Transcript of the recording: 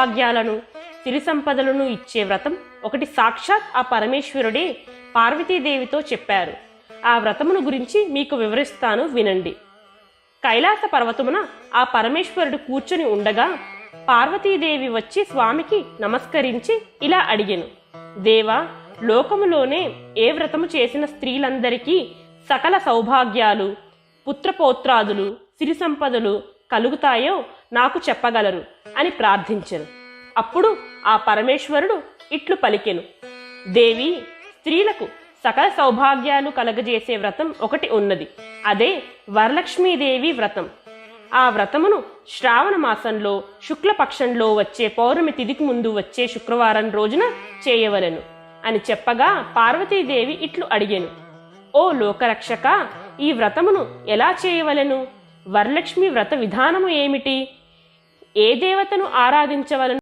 భాగ్యాలను సిరి సంపదలను ఇచ్చే వ్రతం ఒకటి సాక్షాత్ ఆ పరమేశ్వరుడే పార్వతీదేవితో చెప్పారు. ఆ వ్రతమును గురించి మీకు వివరిస్తాను, వినండి. కైలాస పర్వతమున ఆ పరమేశ్వరుడు కూర్చొని ఉండగా పార్వతీదేవి వచ్చి స్వామికి నమస్కరించి ఇలా అడిగెను: దేవా, లోకములోనే ఏ వ్రతము చేసిన స్త్రీలందరికీ సకల సౌభాగ్యాలు, పుత్రపౌత్రాదులు, సిరి సంపదలు కలుగుతాయో నాకు చెప్పగలరు అని ప్రార్థించెను. అప్పుడు ఆ పరమేశ్వరుడు ఇట్లు పలికెను: దేవి, స్త్రీలకు సకల సౌభాగ్యాలు కలగజేసే వ్రతం ఒకటి ఉన్నది. అదే వరలక్ష్మీదేవి వ్రతం. ఆ వ్రతమును శ్రావణ మాసంలో శుక్లపక్షంలో వచ్చే పౌర్ణమి తిథికి ముందు వచ్చే శుక్రవారం రోజున చేయవలెను అని చెప్పగా పార్వతీదేవి ఇట్లు అడిగెను: ఓ లోకరక్షక, ఈ వ్రతమును ఎలా చేయవలెను? వరలక్ష్మి వ్రత విధానము ఏమిటి? ఏ దేవతను ఆరాధించవలను?